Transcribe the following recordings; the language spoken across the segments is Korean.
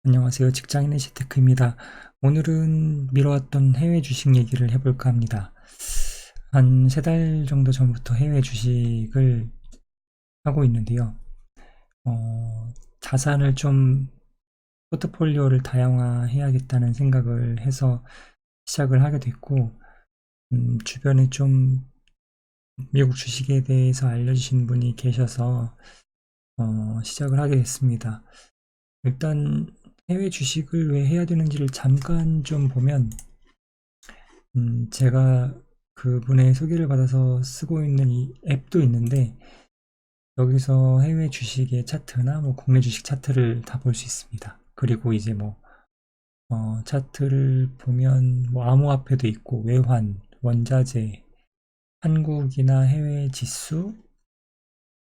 안녕하세요. 직장인의 재테크입니다. 오늘은 미뤄왔던 해외 주식 얘기를 해볼까 합니다. 한 3달 정도 전부터 해외 주식을 하고 있는데요. 자산을 좀 포트폴리오를 다양화해야겠다는 생각을 해서 시작을 하게 됐고, 주변에 좀 미국 주식에 대해서 알려주신 분이 계셔서 시작을 하게 됐습니다. 일단 해외 주식을 왜 해야 되는지를 잠깐 좀 보면, 제가 그분의 소개를 받아서 쓰고 있는 이 앱도 있는데, 여기서 해외 주식의 차트나 국내 주식 차트를 다 볼 수 있습니다. 그리고 이제 차트를 보면 암호화폐도 있고, 외환, 원자재, 한국이나 해외 지수,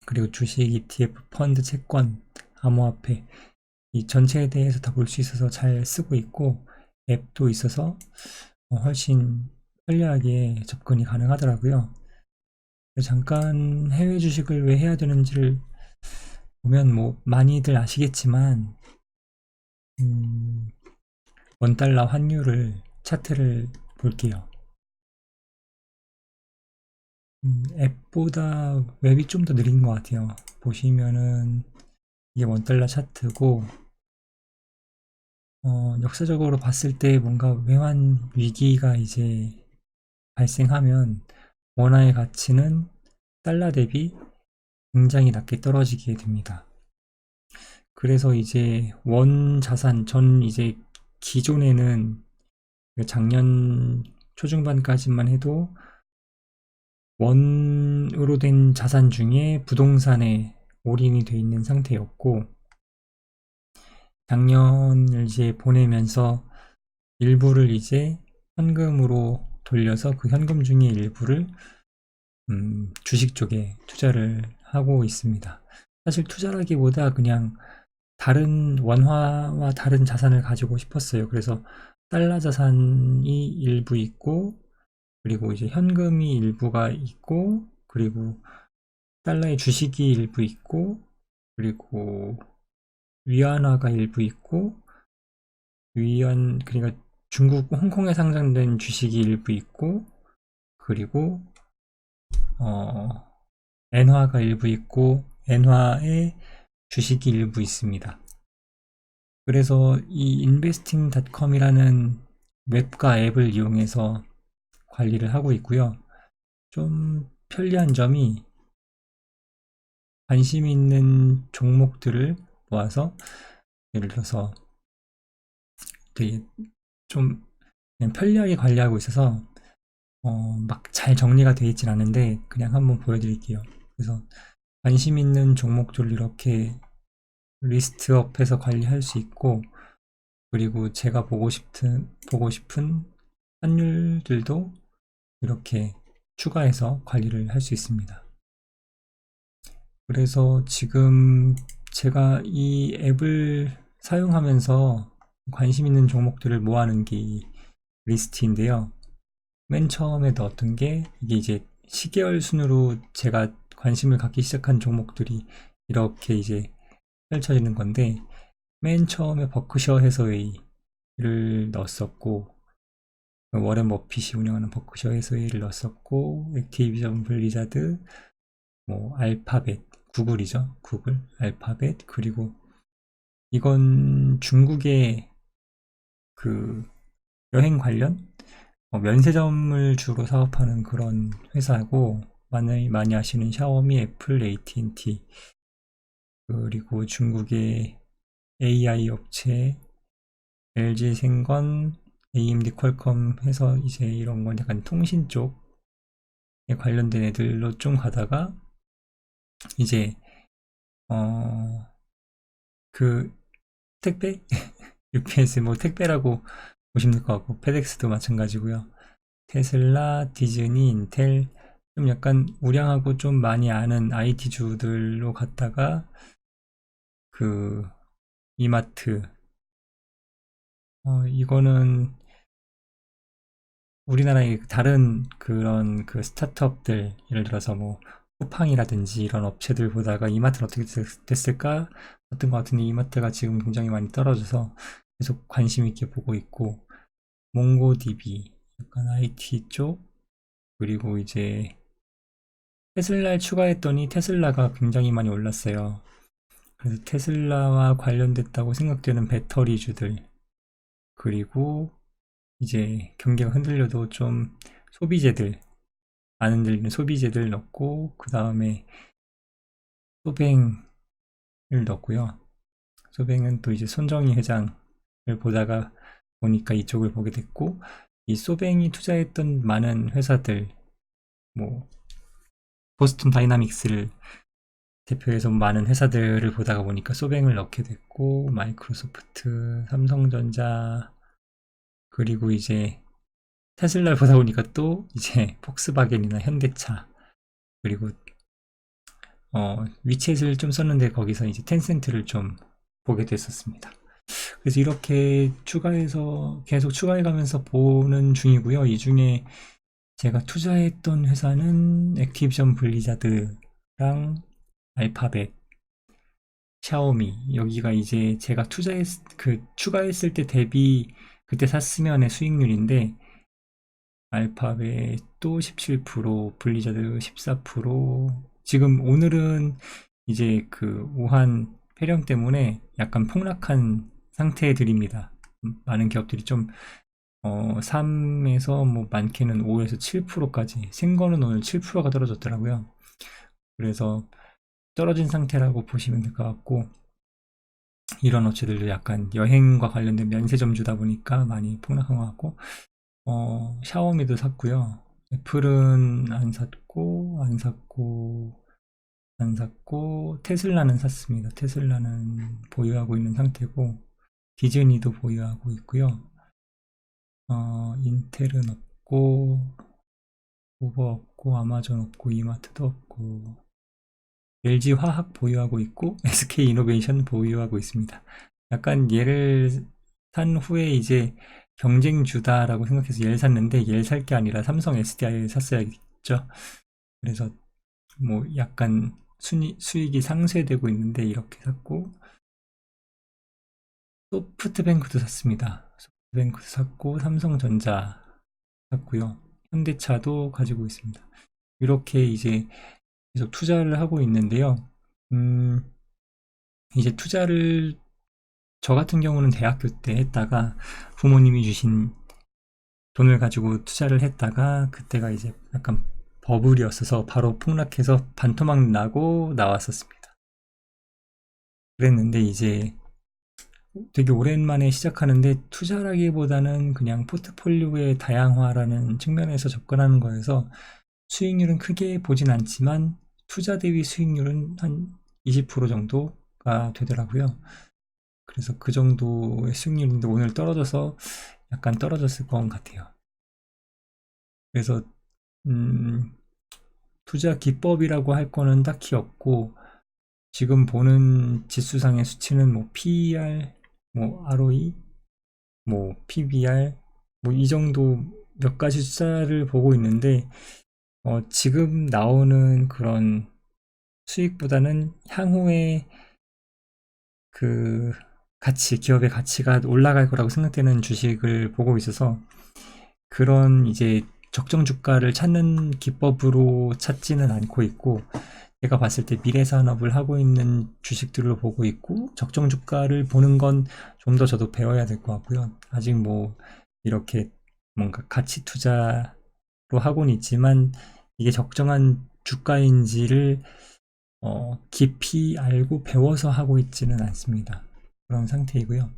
그리고 주식, ETF, 펀드, 채권, 암호화폐, 이 전체에 대해서 다 볼 수 있어서 잘 쓰고 있고, 앱도 있어서 훨씬 편리하게 접근이 가능하더라고요. 잠깐 해외 주식을 왜 해야 되는지를 보면 많이들 아시겠지만, 원달러 환율을 차트를 볼게요. 앱보다 웹이 좀 더 느린 것 같아요. 보시면은 이게 원달러 차트고, 역사적으로 봤을 때 뭔가 외환 위기가 이제 발생하면 원화의 가치는 달러 대비 굉장히 낮게 떨어지게 됩니다. 그래서 이제 원 자산, 전 이제 기존에는 작년 초중반까지만 해도 원으로 된 자산 중에 부동산에 올인이 돼 있는 상태였고, 작년을 이제 보내면서 일부를 이제 현금으로 돌려서 그 현금 중에 일부를 주식 쪽에 투자를 하고 있습니다. 사실 투자라기보다 그냥 다른 원화와 다른 자산을 가지고 싶었어요. 그래서 달러 자산이 일부 있고, 그리고 이제 현금이 일부가 있고, 그리고 달러의 주식이 일부 있고, 그리고 위안화가 일부 있고, 그러니까 중국, 홍콩에 상장된 주식이 일부 있고, 그리고 엔화가 일부 있고, 엔화의 주식이 일부 있습니다. 그래서 이 investing.com이라는 웹과 앱을 이용해서 관리를 하고 있고요. 좀 편리한 점이 관심 있는 종목들을 모아서, 예를 들어서 되게 좀 그냥 편리하게 관리하고 있어서 막 잘 정리가 되어 있진 않은데 그냥 한번 보여드릴게요. 그래서 관심 있는 종목들을 이렇게 리스트업해서 관리할 수 있고, 그리고 제가 보고 싶은 환율들도 이렇게 추가해서 관리를 할 수 있습니다. 그래서 지금 제가 이 앱을 사용하면서 관심 있는 종목들을 모아놓은 게 이 리스트인데요. 맨 처음에 넣었던 게 이게 이제 시계열 순으로 제가 관심을 갖기 시작한 종목들이 이렇게 이제 펼쳐지는 건데, 맨 처음에 버크셔 해서웨이를 넣었었고, 워렌 버핏이 운영하는 버크셔 해서웨이를 넣었었고, 액티비전 블리자드, 알파벳, 구글이죠. 구글, 알파벳, 그리고 이건 중국의 그 여행 관련 면세점을 주로 사업하는 그런 회사고, 많이 아시는 샤오미, 애플, AT&T, 그리고 중국의 AI 업체 LG생건, AMD 퀄컴 해서 이제 이런 건 약간 통신 쪽에 관련된 애들로 좀 가다가 이제 그 택배? UPS 택배라고 보시면 될 것 같고, 페덱스도 마찬가지고요. 테슬라, 디즈니, 인텔, 좀 약간 우량하고 좀 많이 아는 IT주들로 갔다가 그 이마트, 이거는 우리나라의 다른 그런 그 스타트업들, 예를 들어서 뭐 쿠팡이라든지 이런 업체들 보다가 이마트는 어떻게 됐을까 했던 것 같은데, 이마트가 지금 굉장히 많이 떨어져서 계속 관심 있게 보고 있고, 몽고DB 약간 IT 쪽, 그리고 이제 테슬라에 추가했더니 테슬라가 굉장히 많이 올랐어요. 그래서 테슬라와 관련됐다고 생각되는 배터리주들, 그리고 이제 경기가 흔들려도 좀 소비재들, 안 흔들리는 소비재들 넣고, 그 다음에 소뱅을 넣고요. 소뱅은 또 이제 손정희 회장을 보다가 보니까 이쪽을 보게 됐고, 이 소뱅이 투자했던 많은 회사들, 뭐 보스턴 다이나믹스를 대표해서 많은 회사들을 보다가 보니까 소뱅을 넣게 됐고, 마이크로소프트, 삼성전자, 그리고 이제 테슬라를 보다 보니까 또 이제 폭스바겐이나 현대차, 그리고 위챗을 좀 썼는데 거기서 이제 텐센트를 좀 보게 됐었습니다. 그래서 이렇게 추가해서 계속 추가해가면서 보는 중이고요. 이 중에 제가 투자했던 회사는 액티비전 블리자드랑 알파벳, 샤오미, 여기가 이제 제가 추가했을 때 대비 그때 샀으면의 수익률인데, 알파벳도 17%, 블리자드 14%, 지금 오늘은 이제 그 우한 폐렴 때문에 약간 폭락한 상태들입니다. 많은 기업들이 좀 3에서 뭐 많게는 5에서 7%까지, 생거는 오늘 7%가 떨어졌더라고요. 그래서 떨어진 상태라고 보시면 될 것 같고, 이런 업체들도 약간 여행과 관련된 면세점주다 보니까 많이 폭락한 것 같고, 샤오미도 샀고요. 애플은 안 샀고, 테슬라는 샀습니다. 테슬라는 보유하고 있는 상태고, 디즈니도 보유하고 있고요. 인텔은 없고, 우버 없고, 아마존 없고, 이마트도 없고, LG화학 보유하고 있고, SK이노베이션 보유하고 있습니다. 약간 얘를 산 후에 이제 경쟁주다라고 생각해서 얘를 샀는데, 얘를 살 게 아니라 삼성 SDI를 샀어야겠죠. 그래서 뭐 약간 수익이 상쇄되고 있는데 이렇게 샀고, 소프트뱅크도 샀습니다. 소프트뱅크도 샀고, 삼성전자 샀고요. 현대차도 가지고 있습니다. 이렇게 이제 계속 투자를 하고 있는데요. 음, 이제 투자를 저 같은 경우는 대학교 때 했다가 부모님이 주신 돈을 가지고 투자를 했다가, 그때가 이제 약간 버블이었어서 바로 폭락해서 반토막 나고 나왔었습니다. 그랬는데 이제 되게 오랜만에 시작하는데, 투자라기보다는 그냥 포트폴리오의 다양화라는 측면에서 접근하는 거여서 수익률은 크게 보진 않지만 투자 대비 수익률은 한 20% 정도가 되더라고요. 그래서 그 정도의 수익률인데 오늘 떨어져서 약간 떨어졌을 것 같아요. 그래서 음, 투자 기법이라고 할 거는 딱히 없고, 지금 보는 지수상의 수치는 뭐 PER, 뭐 ROE, 뭐 PBR, 뭐 이 정도 몇 가지 숫자를 보고 있는데, 지금 나오는 그런 수익보다는 향후에 그 기업의 가치가 올라갈 거라고 생각되는 주식을 보고 있어서, 그런 이제 적정 주가를 찾는 기법으로 찾지는 않고 있고, 제가 봤을 때 미래 산업을 하고 있는 주식들을 보고 있고, 적정 주가를 보는 건 좀 더 저도 배워야 될 것 같고요. 아직 뭐 이렇게 뭔가 가치 투자로 하고는 있지만, 이게 적정한 주가인지를 깊이 알고 배워서 하고 있지는 않습니다. 그런 상태이고요.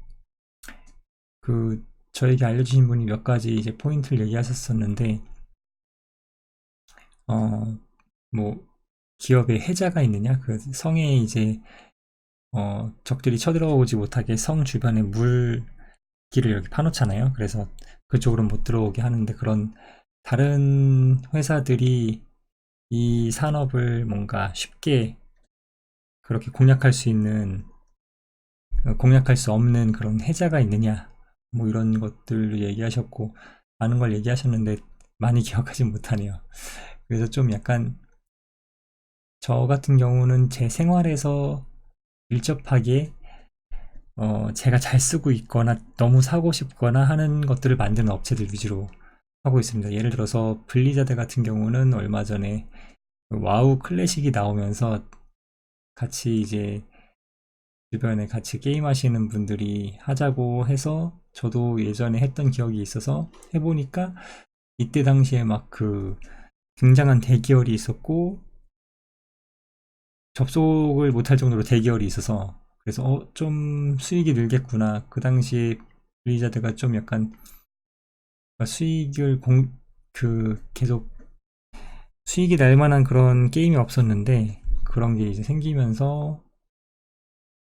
저에게 알려주신 분이 몇 가지 이제 포인트를 얘기하셨었는데, 어, 뭐, 기업에 해자가 있느냐? 그 성에 이제, 적들이 쳐들어오지 못하게 성 주변에 물길을 이렇게 파놓잖아요. 그래서 그쪽으로 못 들어오게 하는데, 그런 다른 회사들이 이 산업을 뭔가 쉽게 그렇게 공략할 수 있는, 공략할 수 없는 그런 해자가 있느냐, 뭐 이런 것들을 얘기하셨고, 많은 걸 얘기하셨는데 많이 기억하지 못하네요. 그래서 좀 약간 저 같은 경우는 제 생활에서 밀접하게 제가 잘 쓰고 있거나 너무 사고 싶거나 하는 것들을 만드는 업체들 위주로 하고 있습니다. 예를 들어서 블리자드 같은 경우는 얼마 전에 와우 클래식이 나오면서 같이 이제 주변에 같이 게임하시는 분들이 하자고 해서 저도 예전에 했던 기억이 있어서 해보니까 이때 당시에 막 그 굉장한 대기열이 있었고 접속을 못할 정도로 대기열이 있어서 그래서 좀 수익이 늘겠구나. 그 당시에 블리자드가 좀 약간 수익을 계속 수익이 날 만한 그런 게임이 없었는데 그런 게 이제 생기면서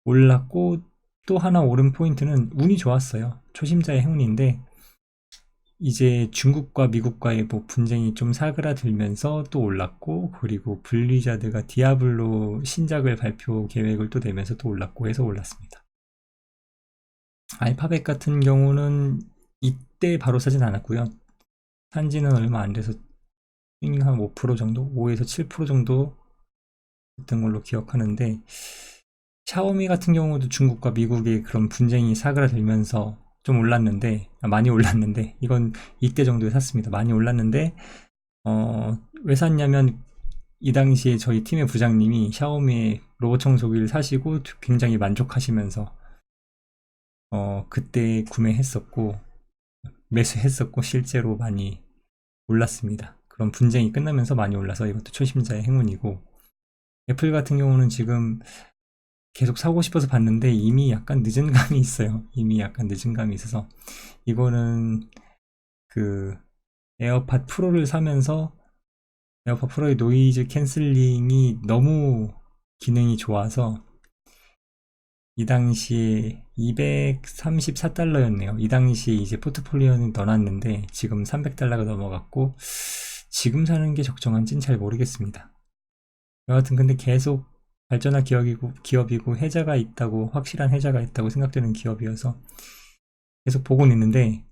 올랐고 또 하나 오른 포인트는 운이 좋았어요. 초심자의 행운인데 이제 중국과 미국과의 뭐 분쟁이 좀 사그라들면서 또 올랐고 그리고 블리자드가 디아블로 신작을 발표 계획을 또 내면서 또 올랐고 해서 올랐습니다. 알파벳 같은 경우는 이때 바로 사진 않았고요. 산지는 얼마 안 돼서 한 5% 정도? 5에서 7% 정도 됐던 걸로 기억하는데 샤오미 같은 경우도 중국과 미국의 그런 분쟁이 사그라들면서 좀 올랐는데 많이 올랐는데 이건 이때 정도에 샀습니다. 많이 올랐는데 왜 샀냐면 이 당시에 저희 팀의 부장님이 샤오미의 로봇 청소기를 사시고 굉장히 만족하시면서 그때 구매했었고 매수했었고 실제로 많이 올랐습니다. 그런 분쟁이 끝나면서 많이 올라서 이것도 초심자의 행운이고 애플 같은 경우는 지금 계속 사고 싶어서 봤는데 이미 약간 늦은 감이 있어요. 이미 약간 늦은 감이 있어서 이거는 그 에어팟 프로를 사면서 에어팟 프로의 노이즈 캔슬링이 너무 기능이 좋아서 이 당시에 234달러였네요. 이 당시에 이제 포트폴리오는 넣어놨는데 지금 300달러가 넘어갔고 지금 사는 게 적정한지는 잘 모르겠습니다. 여하튼 근데 계속 발전할 기업이고 해자가 있다고 확실한 해자가 있다고 생각되는 기업이어서 계속 보고는 있는데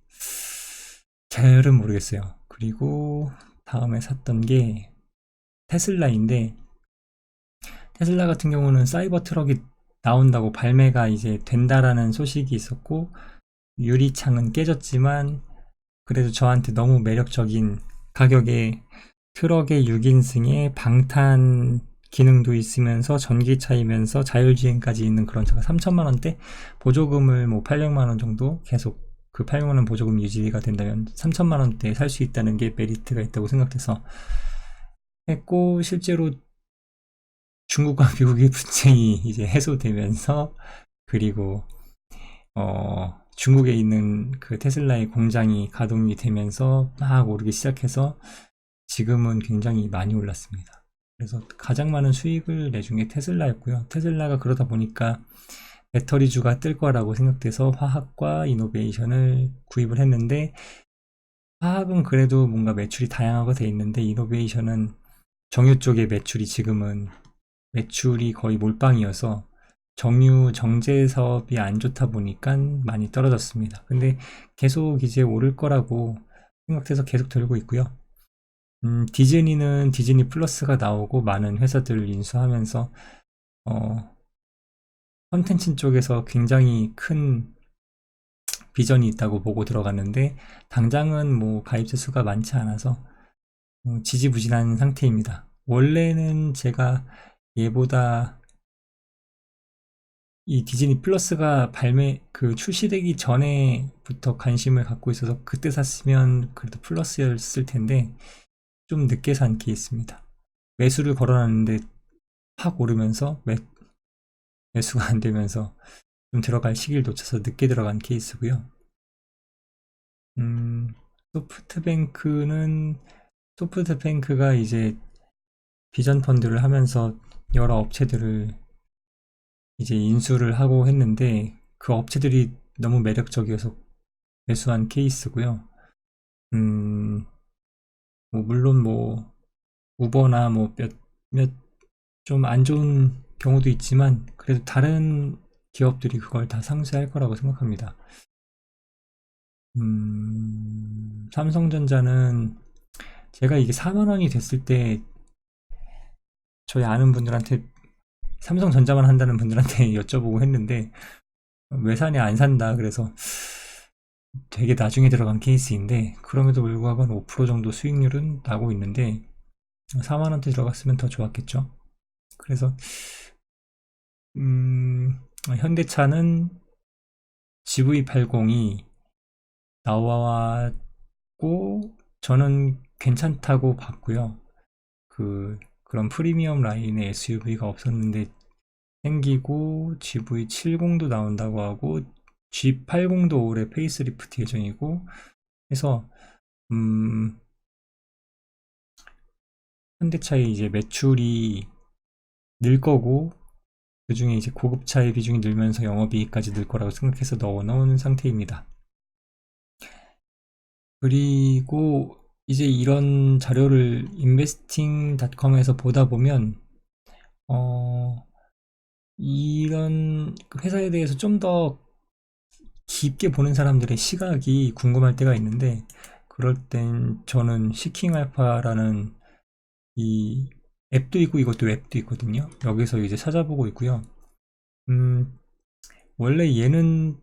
잘은 모르겠어요. 그리고 다음에 샀던 게 테슬라인데 테슬라 같은 경우는 사이버 트럭이 나온다고 발매가 이제 된다라는 소식이 있었고 유리창은 깨졌지만 그래도 저한테 너무 매력적인 가격에 트럭의 6인승에 방탄 기능도 있으면서 전기차이면서 자율주행까지 있는 그런 차가 3천만 원대 보조금을 뭐 800만 원 정도 계속 그 800만 원 보조금 유지가 된다면 3천만 원대에 살 수 있다는 게 메리트가 있다고 생각돼서 했고 실제로 중국과 미국의 분쟁이 이제 해소되면서 그리고 중국에 있는 그 테슬라의 공장이 가동이 되면서 막 오르기 시작해서 지금은 굉장히 많이 올랐습니다. 그래서 가장 많은 수익을 내준 게 테슬라였고요. 테슬라가 그러다 보니까 배터리주가 뜰 거라고 생각돼서 화학과 이노베이션을 구입을 했는데 화학은 그래도 뭔가 매출이 다양하게 돼 있는데 이노베이션은 정유 쪽의 매출이 지금은 매출이 거의 몰빵이어서 정유 정제 사업이 안 좋다 보니까 많이 떨어졌습니다. 근데 계속 이제 오를 거라고 생각해서 계속 들고 있고요. 디즈니는 디즈니 플러스가 나오고 많은 회사들을 인수하면서 컨텐츠 쪽에서 굉장히 큰 비전이 있다고 보고 들어갔는데 당장은 뭐 가입자 수가 많지 않아서 지지부진한 상태입니다. 원래는 제가 얘보다 이 디즈니 플러스가 출시되기 전에부터 관심을 갖고 있어서 그때 샀으면 그래도 플러스였을 텐데 좀 늦게 산 케이스입니다. 매수를 걸어놨는데 확 오르면서 매수가 안 되면서 좀 들어갈 시기를 놓쳐서 늦게 들어간 케이스고요. 소프트뱅크는 소프트뱅크가 이제 비전 펀드를 하면서 여러 업체들을 이제 인수를 하고 했는데 그 업체들이 너무 매력적이어서 매수한 케이스고요. 뭐 물론 뭐 우버나 뭐 몇 좀 안 좋은 경우도 있지만 그래도 다른 기업들이 그걸 다 상쇄할 거라고 생각합니다. 삼성전자는 제가 이게 4만 원이 됐을 때 저희 아는 분들한테 삼성전자만 한다는 분들한테 여쭤보고 했는데 왜 사냐 안 산다 그래서 되게 나중에 들어간 케이스인데 그럼에도 불구하고 5% 정도 수익률은 나고 있는데 4만 원대 들어갔으면 더 좋았겠죠. 그래서 현대차는 GV80이 나왔고 저는 괜찮다고 봤고요. 그런 프리미엄 라인의 SUV가 없었는데 생기고 GV70도 나온다고 하고 G80도 올해 페이스리프트 예정이고 해서 현대차의 이제 매출이 늘 거고 그 중에 이제 고급차의 비중이 늘면서 영업이익까지 늘 거라고 생각해서 넣어놓은 상태입니다. 그리고 이제 이런 자료를 investing.com에서 보다 보면 이런 회사에 대해서 좀 더 깊게 보는 사람들의 시각이 궁금할 때가 있는데 그럴 땐 저는 시킹알파라는 이 앱도 있고 이것도 웹도 있거든요. 여기서 이제 찾아보고 있고요. 원래 얘는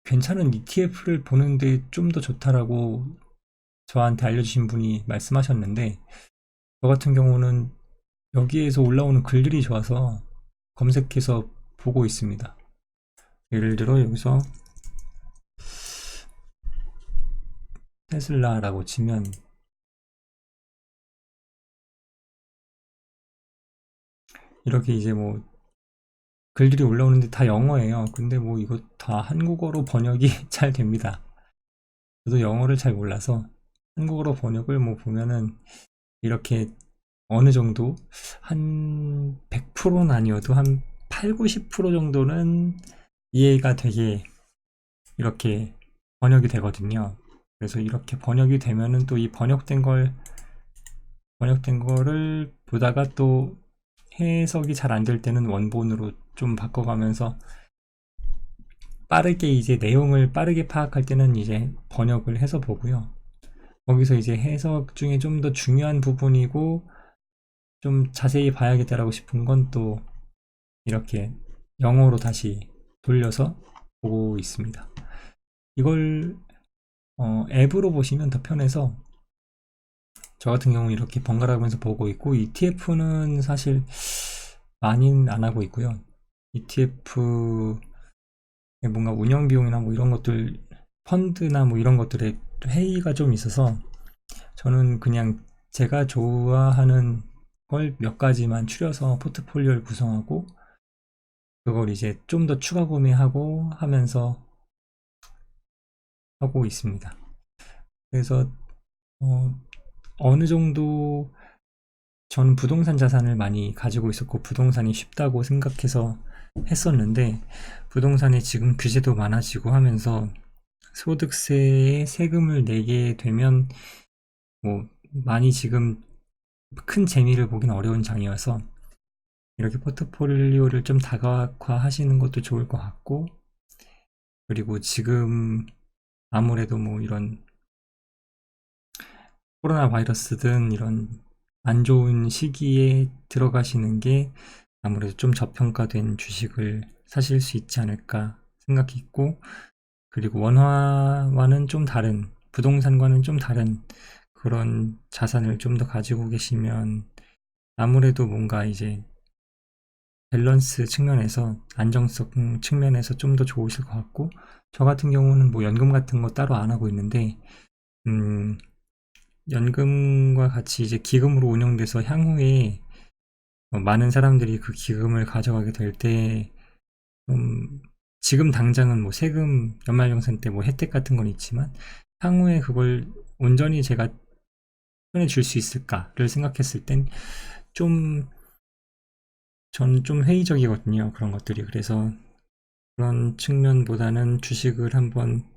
괜찮은 ETF를 보는데 좀 더 좋다라고 저한테 알려주신 분이 말씀하셨는데 저 같은 경우는 여기에서 올라오는 글들이 좋아서 검색해서 보고 있습니다. 예를 들어 여기서 테슬라라고 치면 이렇게 이제 뭐 글들이 올라오는데 다 영어예요. 근데 뭐 이거 다 한국어로 번역이 잘 됩니다. 저도 영어를 잘 몰라서 한국어로 번역을 뭐 보면은 이렇게 어느 정도 한 100%는 아니어도 한 8, 90% 정도는 이해가 되게 이렇게 번역이 되거든요. 그래서 이렇게 번역이 되면은 또 이 번역된 거를 보다가 또 해석이 잘 안 될 때는 원본으로 좀 바꿔가면서 빠르게 이제 내용을 빠르게 파악할 때는 이제 번역을 해서 보고요. 거기서 이제 해석 중에 좀 더 중요한 부분이고 좀 자세히 봐야겠다라고 싶은 건 또 이렇게 영어로 다시 돌려서 보고 있습니다. 이걸 앱으로 보시면 더 편해서 저 같은 경우는 이렇게 번갈아 가면서 보고 있고 ETF는 사실 많이는 안 하고 있고요. ETF 뭔가 운영 비용이나 뭐 이런 것들 펀드나 뭐 이런 것들에 회의가 좀 있어서 저는 그냥 제가 좋아하는 걸 몇 가지만 추려서 포트폴리오를 구성하고 그걸 이제 좀 더 추가 구매하고 하면서 하고 있습니다. 그래서 어느 정도 저는 부동산 자산을 많이 가지고 있었고 부동산이 쉽다고 생각해서 했었는데 부동산에 지금 규제도 많아지고 하면서 소득세에 세금을 내게 되면 뭐 많이 지금 큰 재미를 보긴 어려운 장이어서 이렇게 포트폴리오를 좀 다각화 하시는 것도 좋을 것 같고 그리고 지금 아무래도 뭐 이런 코로나 바이러스든 이런 안 좋은 시기에 들어가시는 게 아무래도 좀 저평가된 주식을 사실 수 있지 않을까 생각했고 그리고 원화와는 좀 다른 부동산과는 좀 다른 그런 자산을 좀 더 가지고 계시면 아무래도 뭔가 이제 밸런스 측면에서 안정성 측면에서 좀 더 좋으실 것 같고 저 같은 경우는 뭐 연금 같은 거 따로 안 하고 있는데 연금과 같이 이제 기금으로 운영돼서 향후에 많은 사람들이 그 기금을 가져가게 될 때 지금 당장은 뭐 세금 연말정산 때 뭐 혜택 같은 건 있지만 향후에 그걸 온전히 제가 손에 줄 수 있을까를 생각했을 땐 좀 저는 좀 회의적이거든요. 그런 것들이. 그래서 그런 측면보다는 주식을 한번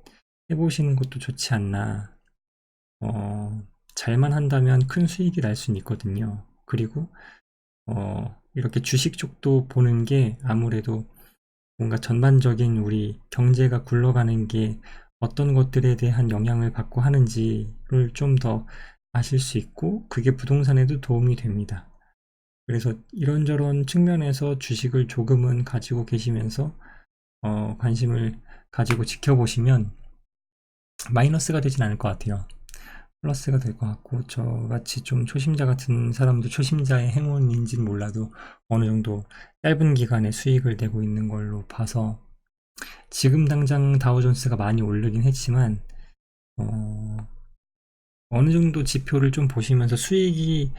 해보시는 것도 좋지 않나. 잘만 한다면 큰 수익이 날 수는 있거든요. 그리고 이렇게 주식 쪽도 보는 게 아무래도 뭔가 전반적인 우리 경제가 굴러가는 게 어떤 것들에 대한 영향을 받고 하는지를 좀 더 아실 수 있고 그게 부동산에도 도움이 됩니다. 그래서 이런저런 측면에서 주식을 조금은 가지고 계시면서 관심을 가지고 지켜보시면 마이너스가 되진 않을 것 같아요. 플러스가 될 것 같고 저같이 좀 초심자 같은 사람도 초심자의 행운인지는 몰라도 어느 정도 짧은 기간에 수익을 내고 있는 걸로 봐서 지금 당장 다우존스가 많이 오르긴 했지만 어느 정도 지표를 좀 보시면서 수익이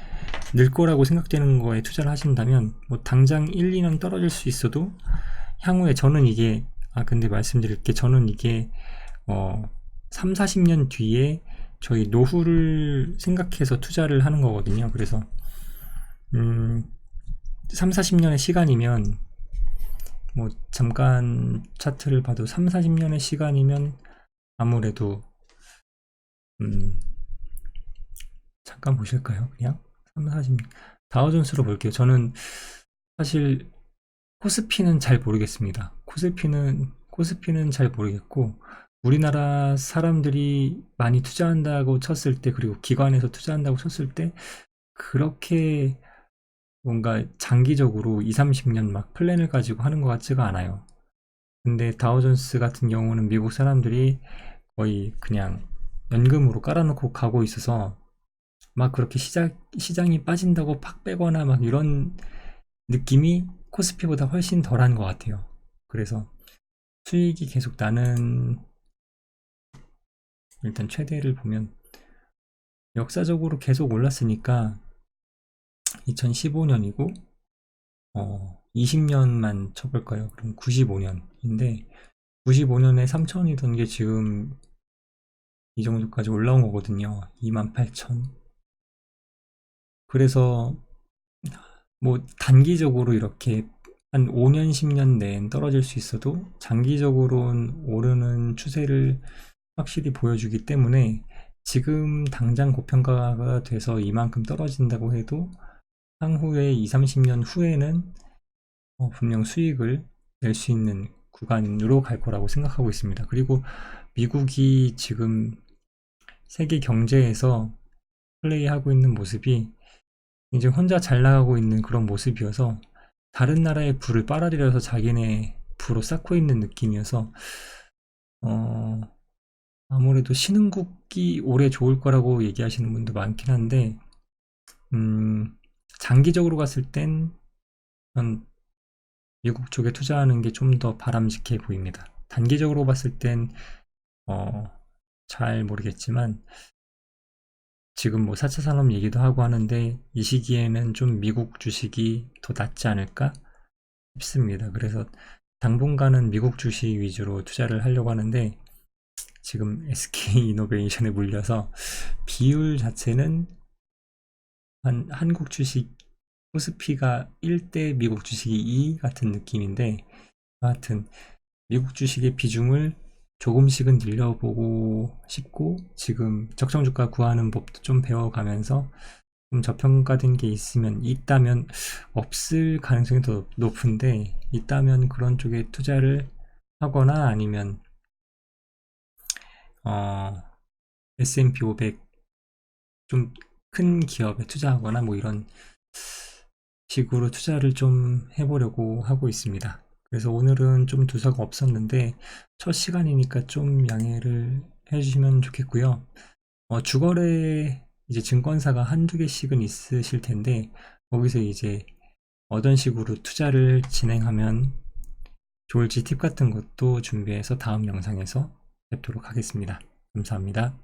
늘 거라고 생각되는 거에 투자를 하신다면 뭐 당장 1, 2년 떨어질 수 있어도 향후에 저는 이게 근데 말씀드릴 게 저는 이게 3, 40년 뒤에 저희 노후를 생각해서 투자를 하는 거거든요. 그래서 3, 40년의 시간이면 뭐 잠깐 차트를 봐도 3, 40년의 시간이면 아무래도 잠깐 보실까요? 그냥 3, 40년 다우존스로 볼게요. 저는 사실 코스피는 잘 모르겠습니다. 코스피는 잘 모르겠고 우리나라 사람들이 많이 투자한다고 쳤을 때 그리고 기관에서 투자한다고 쳤을 때 그렇게 뭔가 장기적으로 2, 30년 막 플랜을 가지고 하는 것 같지가 않아요. 근데 다우존스 같은 경우는 미국 사람들이 거의 그냥 연금으로 깔아놓고 가고 있어서 막 그렇게 시장이 빠진다고 팍 빼거나 막 이런 느낌이 코스피보다 훨씬 덜한 것 같아요. 그래서 수익이 계속 나는 일단 최대를 보면 역사적으로 계속 올랐으니까 2015년이고 20년만 쳐볼까요? 그럼 95년인데 95년에 3천이던 게 지금 이 정도까지 올라온 거거든요. 28,000. 그래서 뭐 단기적으로 이렇게 한 5년, 10년 내엔 떨어질 수 있어도 장기적으로는 오르는 추세를 확실히 보여주기 때문에 지금 당장 고평가가 돼서 이만큼 떨어진다고 해도 향후에 2, 30년 후에는 분명 수익을 낼 수 있는 구간으로 갈 거라고 생각하고 있습니다. 그리고 미국이 지금 세계 경제에서 플레이하고 있는 모습이 이제 혼자 잘 나가고 있는 그런 모습이어서 다른 나라의 부를 빨아들여서 자기네 부로 쌓고 있는 느낌이어서 아무래도 신흥국이 올해 좋을 거라고 얘기하시는 분도 많긴 한데 장기적으로 갔을 땐 전 미국 쪽에 투자하는 게 좀 더 바람직해 보입니다. 단기적으로 봤을 땐 잘 모르겠지만 지금 뭐 4차 산업 얘기도 하고 하는데 이 시기에는 좀 미국 주식이 더 낫지 않을까 싶습니다. 그래서 당분간은 미국 주식 위주로 투자를 하려고 하는데 지금 SK이노베이션에 물려서 비율 자체는 한국 주식 코스피가 1대 미국 주식이 2 같은 느낌인데 하여튼 미국 주식의 비중을 조금씩은 늘려보고 싶고 지금 적정주가 구하는 법도 좀 배워가면서 좀 저평가된 게 있다면 없을 가능성이 더 높은데 있다면 그런 쪽에 투자를 하거나 아니면 S&P 500 좀 큰 기업에 투자하거나 뭐 이런 식으로 투자를 좀 해보려고 하고 있습니다. 그래서 오늘은 좀 두서가 없었는데 첫 시간이니까 좀 양해를 해주시면 좋겠고요. 주거래 이제 증권사가 한두 개씩은 있으실 텐데 거기서 이제 어떤 식으로 투자를 진행하면 좋을지 팁 같은 것도 준비해서 다음 영상에서 뵙도록 하겠습니다. 감사합니다.